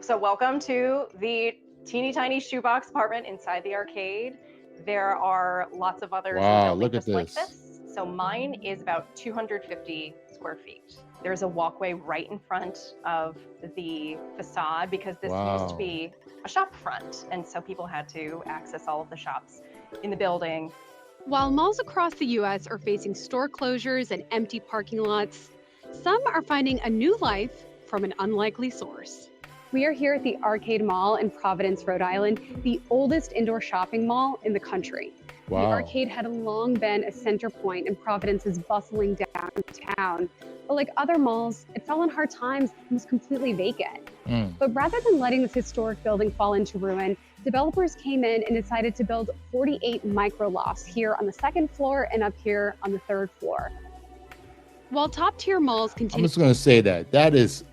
So welcome to the teeny tiny shoebox apartment inside the arcade. There are lots of others in the Wow, building look at just like this. this. So mine is about 250 square feet. There's a walkway right in front of the facade because this used to Wow. be a shop front. And so people had to access all of the shops in the building. While malls across the US are facing store closures and empty parking lots, some are finding a new life from an unlikely source. We are here at the Arcade Mall in Providence, Rhode Island, the oldest indoor shopping mall in the country. The Wow. arcade had long been a center point in Providence's bustling downtown. But like other malls, it fell on hard times and was completely vacant. But rather than letting this historic building fall into ruin, developers came in and decided to build 48 micro lofts here on the second floor and up here on the third floor. While top-tier malls I'm continue just gonna say that is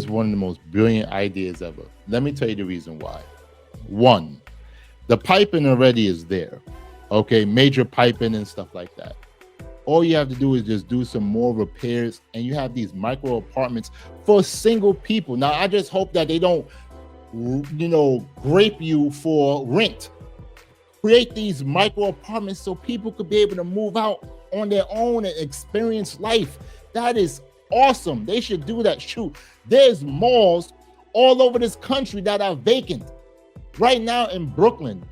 one of the most brilliant ideas ever. Let me tell you the reason why. One, the piping already is there. Okay, major piping and stuff like that. All you have to do is just do some more repairs, and you have these micro apartments for single people. Now, I just hope that they don't, grape you for rent. Create these micro apartments so people could be able to move out on their own and experience life. That is awesome. They should do that. Shoot, there's malls all over this country that are vacant. Right now in Brooklyn,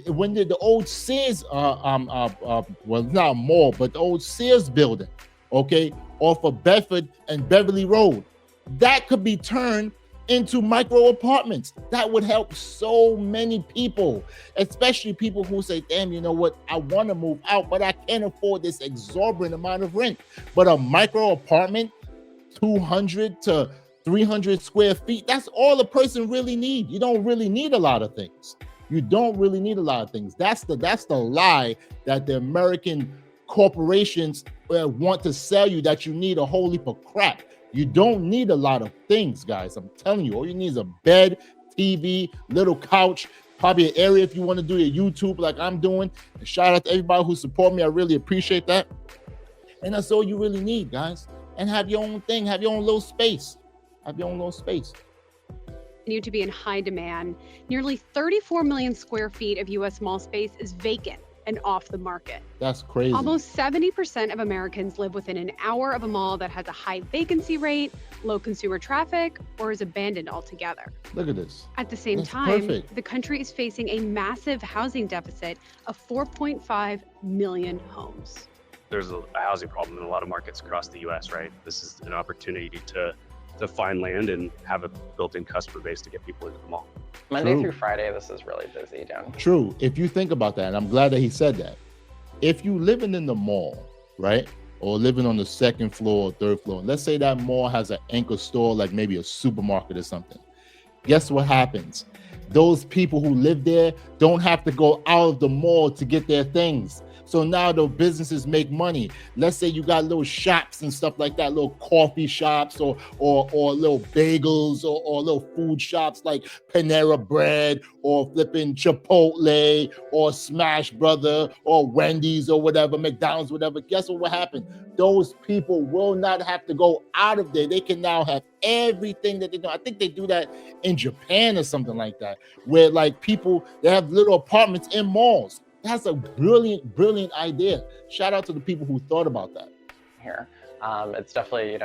when the old Sears, well, it's not a mall, but the old Sears building, okay, off of Bedford and Beverly Road, that could be turned into micro apartments. That would help so many people, especially people who say, damn, you know what, I want to move out, but I can't afford this exorbitant amount of rent. But a micro apartment, 200 to 300 square feet, that's all a person really need. You don't really need a lot of things. You don't really need a lot of things. That's the lie that the American corporations want to sell you, that you need a whole heap of crap. You don't need a lot of things, guys. I'm telling you, all you need is a bed, TV, little couch, probably an area if you want to do your YouTube like I'm doing. And shout out to everybody who support me. I really appreciate that. And that's all you really need, guys. And have your own thing, have your own little space. Have your own little space. continue to be in high demand. Nearly 34 million square feet of US mall space is vacant and off the market. That's crazy. Almost 70% of Americans live within an hour of a mall that has a high vacancy rate, low consumer traffic, or is abandoned altogether. Look at this. At the same That's time, perfect. the country is facing a massive housing deficit of 4.5 million homes. There's a housing problem in a lot of markets across the US, right? This is an opportunity to find land and have a built-in customer base to get people into the mall. Monday True. through Friday, this is really busy down here. True. If you think about that, and I'm glad that he said that. If you living in the mall, right, or living on the second floor or third floor, let's say that mall has an anchor store, like maybe a supermarket or something. Guess what happens? Those people who live there don't have to go out of the mall to get their things. So now the businesses make money. Let's say you got little shops and stuff like that, little coffee shops or little bagels or little food shops like Panera Bread or flipping Chipotle or Smash Brother or Wendy's or whatever, McDonald's, whatever. Guess what will happen? Those people will not have to go out of there. They can now have everything that they do. I think they do that in Japan or something like that, where like people, they have little apartments in malls. That's a brilliant, brilliant idea. Shout out to the people who thought about that. Here, it's definitely,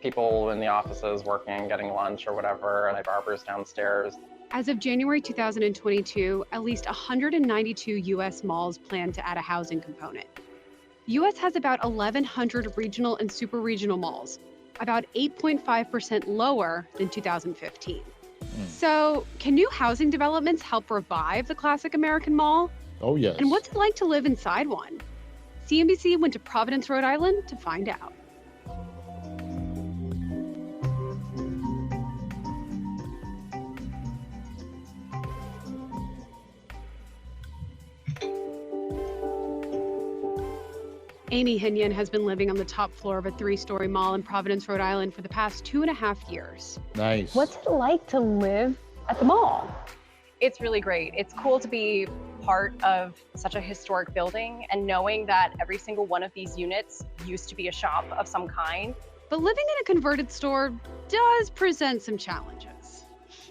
people in the offices working, getting lunch or whatever, and my barber's downstairs. As of January 2022, at least 192 US malls plan to add a housing component. The US has about 1,100 regional and super regional malls, about 8.5% lower than 2015. So, can new housing developments help revive the classic American mall? Oh, yes. And what's it like to live inside one? CNBC went to Providence, Rhode Island to find out. Amy Hinion has been living on the top floor of a 3-story mall in Providence, Rhode Island for the past 2.5 years. Nice. What's it like to live at the mall? It's really great. It's cool to be part of such a historic building and knowing that every single one of these units used to be a shop of some kind. But living in a converted store does present some challenges.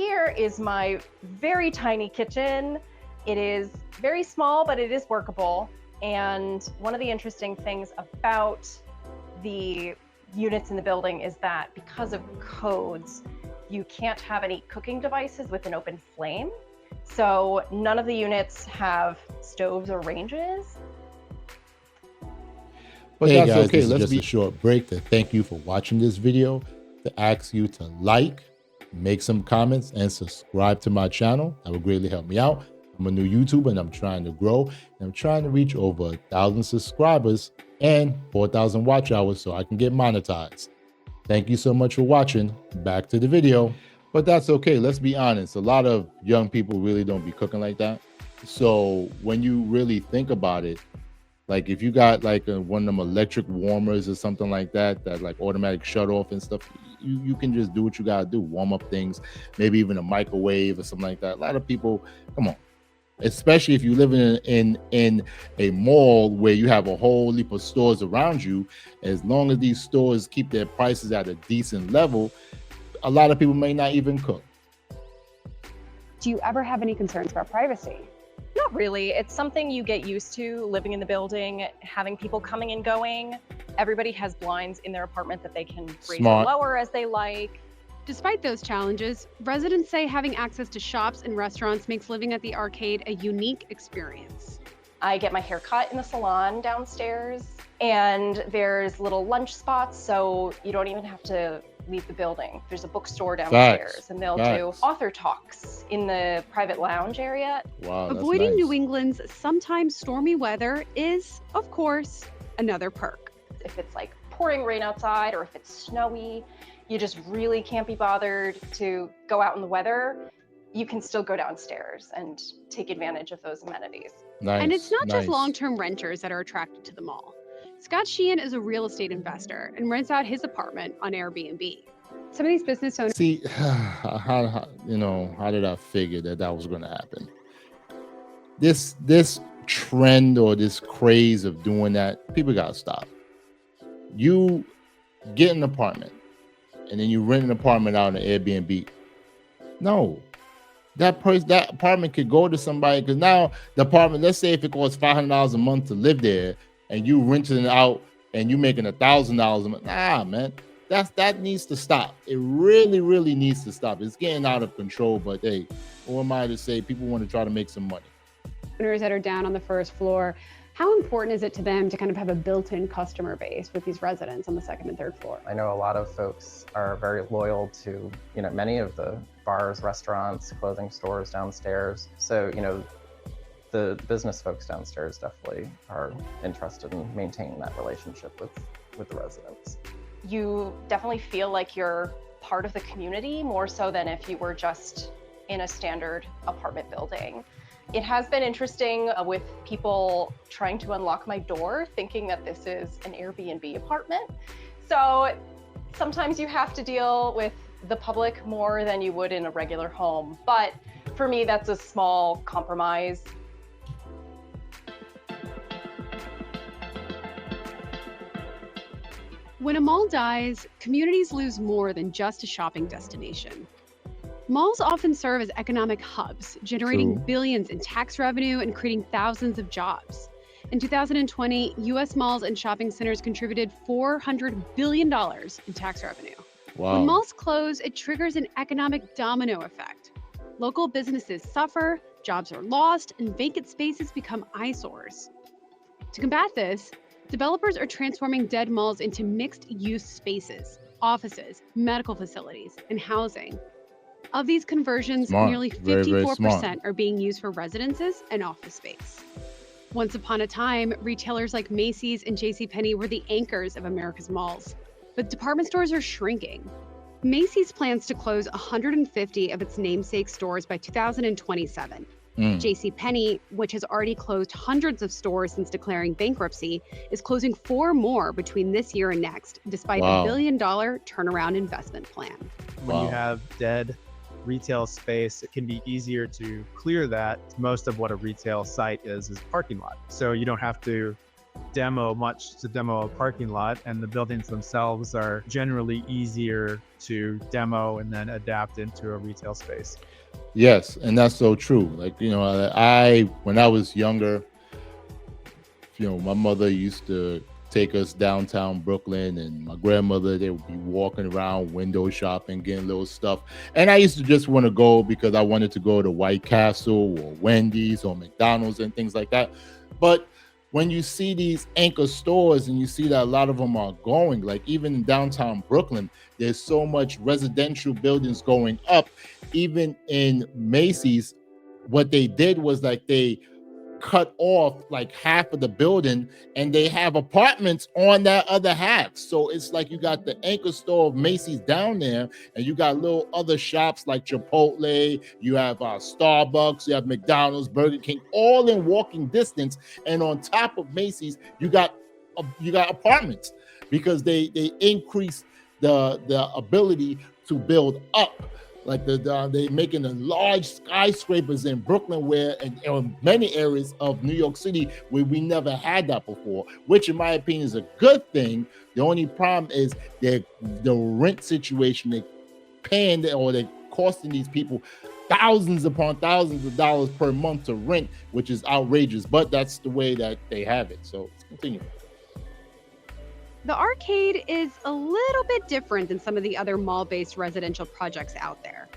here is my very tiny kitchen. It is very small, but it is workable. And one of the interesting things about the units in the building is that because of codes, you can't have any cooking devices with an open flame. So none of the units have stoves or ranges. But hey guys, okay. Let's just a short break to thank you for watching this video, to ask you to like, make some comments, and subscribe to my channel. That would greatly help me out. I'm a new YouTuber and I'm trying to grow. And I'm trying to reach over 1,000 subscribers and 4,000 watch hours so I can get monetized. Thank you so much for watching. Back to the video. But that's okay. Let's be honest. A lot of young people really don't be cooking like that. So when you really think about it, like if you got like one of them electric warmers or something like that, that like automatic shut off and stuff, you can just do what you gotta do. Warm up things, maybe even a microwave or something like that. A lot of people, come on. Especially if you live in a mall where you have a whole heap of stores around you, as long as these stores keep their prices at a decent level, a lot of people may not even cook. Do you ever have any concerns about privacy? Not really. It's something you get used to living in the building, having people coming and going. Everybody has blinds in their apartment that they can raise or lower as they like. Despite those challenges, residents say having access to shops and restaurants makes living at the arcade a unique experience. I get my hair cut in the salon downstairs, and there's little lunch spots, so you don't even have to leave the building. There's a bookstore downstairs, and they'll do author talks in the private lounge area. Wow, avoiding New England's sometimes stormy weather is, of course, another perk. If it's like pouring rain outside or if it's snowy, you just really can't be bothered to go out in the weather, you can still go downstairs and take advantage of those amenities. Nice, and it's not just long-term renters that are attracted to the mall. Scott Sheehan is a real estate investor and rents out his apartment on Airbnb. Some of these business owners... See, how did I figure that was going to happen? This trend or this craze of doing that, people got to stop. You get an apartment, and then you rent an apartment out on Airbnb. No, that apartment could go to somebody, because now the apartment, let's say if it costs $500 a month to live there, and you renting it out and you making $1,000 a month. Nah, man, that needs to stop. It really, really needs to stop. It's getting out of control. But hey, who am I to say? People want to try to make some money. Owners that are down on the first floor, how important is it to them to kind of have a built-in customer base with these residents on the second and third floor? I know a lot of folks are very loyal to, many of the bars, restaurants, clothing stores downstairs. So, the business folks downstairs definitely are interested in maintaining that relationship with the residents. You definitely feel like you're part of the community more so than if you were just in a standard apartment building. It has been interesting with people trying to unlock my door, thinking that this is an Airbnb apartment. So sometimes you have to deal with the public more than you would in a regular home. But for me, that's a small compromise. When a mall dies, communities lose more than just a shopping destination. Malls often serve as economic hubs, generating billions in tax revenue and creating thousands of jobs. In 2020, U.S. malls and shopping centers contributed $400 billion in tax revenue. Wow. When malls close, it triggers an economic domino effect. Local businesses suffer, jobs are lost, and vacant spaces become eyesores. To combat this, developers are transforming dead malls into mixed-use spaces, offices, medical facilities, and housing. Of these conversions, nearly 54% are being used for residences and office space. Once upon a time, retailers like Macy's and JCPenney were the anchors of America's malls, but department stores are shrinking. Macy's plans to close 150 of its namesake stores by 2027. JCPenney, which has already closed hundreds of stores since declaring bankruptcy, is closing 4 more between this year and next, despite a $1 billion turnaround investment plan. When you have dead retail space, it can be easier to clear that. Most of what a retail site is parking lot. So you don't have to demo much to demo a parking lot, and the buildings themselves are generally easier to demo and then adapt into a retail space. Yes, and that's so true. Like, when I was younger, my mother used to take us downtown Brooklyn, and my grandmother, they would be walking around window shopping, getting little stuff. And I used to just want to go because I wanted to go to White Castle or Wendy's or McDonald's and things like that. But when you see these anchor stores and you see that a lot of them are going, like even in downtown Brooklyn, there's so much residential buildings going up. Even in Macy's, what they did was like they cut off like half of the building and they have apartments on that other half. So it's like you got the anchor store of Macy's down there, and you got little other shops like Chipotle, you have Starbucks, you have McDonald's, Burger King, all in walking distance. And on top of Macy's, you got apartments, because they increase the ability to build up. Like they making the large skyscrapers in Brooklyn, where and many areas of New York City where we never had that before, which in my opinion is a good thing. The only problem is the rent situation. They're costing these people thousands upon thousands of dollars per month to rent, which is outrageous, but that's the way that they have it. So continue. The Arcade is a little bit different than some of the other mall-based residential projects out there.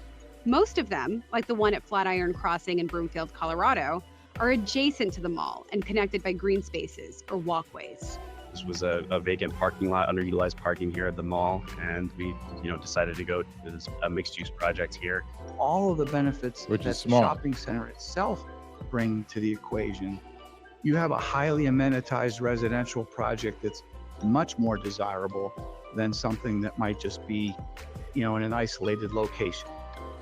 Most of them, like the one at Flatiron Crossing in Broomfield, Colorado, are adjacent to the mall and connected by green spaces or walkways. This was a vacant parking lot, underutilized parking here at the mall, and we decided to go to a mixed-use project here. All of the benefits that the shopping center itself bring to the equation. You have a highly amenitized residential project that's much more desirable than something that might just be, in an isolated location.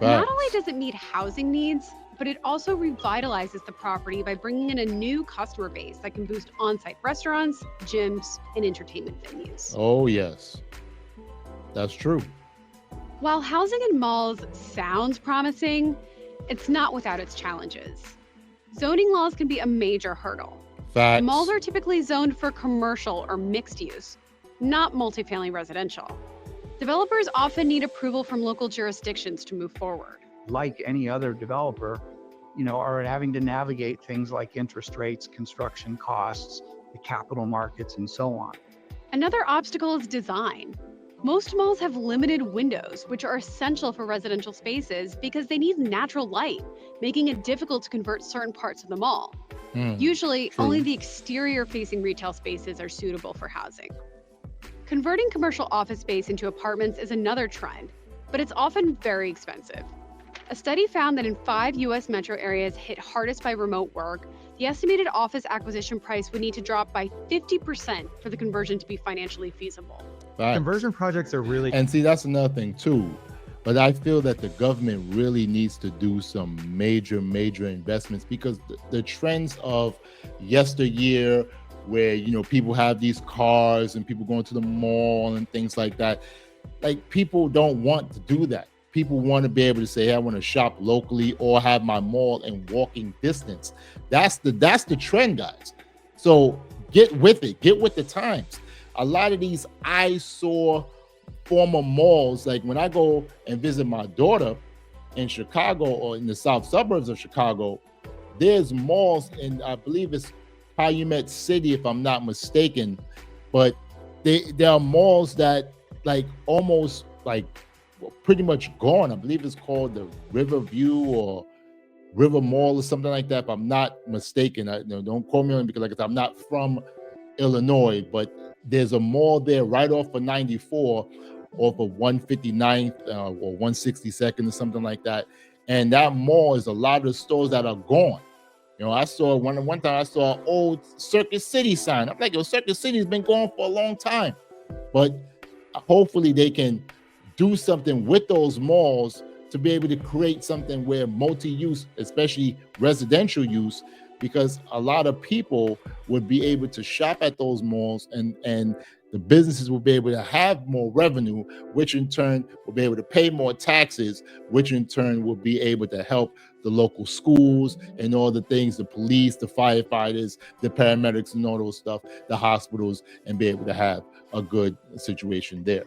Not only does it meet housing needs, but it also revitalizes the property by bringing in a new customer base that can boost on-site restaurants, gyms, and entertainment venues. Oh, yes. That's true. While housing in malls sounds promising, it's not without its challenges. Zoning laws can be a major hurdle. Facts. Malls are typically zoned for commercial or mixed use, not multifamily residential. Developers often need approval from local jurisdictions to move forward. Like any other developer, are having to navigate things like interest rates, construction costs, the capital markets, and so on. Another obstacle is design. Most malls have limited windows, which are essential for residential spaces because they need natural light, making it difficult to convert certain parts of the mall. Usually, only the exterior-facing retail spaces are suitable for housing. Converting commercial office space into apartments is another trend, but it's often very expensive. A study found that in 5 U.S. metro areas hit hardest by remote work, the estimated office acquisition price would need to drop by 50% for the conversion to be financially feasible. Facts. Conversion projects are really... And see, that's another thing too. But I feel that the government really needs to do some major investments, because the trends of yesteryear, where people have these cars and people going to the mall and things like that, like people don't want to do that. People want to be able to say, hey, I want to shop locally or have my mall in walking distance. That's the trend, guys. So get with it, get with the times. A lot of these eyesore former malls, like when I go and visit my daughter in Chicago or in the south suburbs of Chicago, there's malls in, I believe it's Calumet City, if I'm not mistaken, but there are malls that like almost like pretty much gone. I believe it's called the Riverview or River Mall or something like that, if I'm not mistaken. Don't quote me on it, because like I said, I'm not from Illinois, but there's a mall there right off of 94, off of 159th or 162nd or something like that. And that mall is a lot of the stores that are gone. I saw one time I saw an old Circuit City sign. I'm like, Circuit City's been gone for a long time. But hopefully they can do something with those malls to be able to create something where multi-use, especially residential use, because a lot of people would be able to shop at those malls and the businesses will be able to have more revenue, which in turn will be able to pay more taxes, which in turn will be able to help the local schools and all the things, the police, the firefighters, the paramedics and all those stuff, the hospitals, and be able to have a good situation there.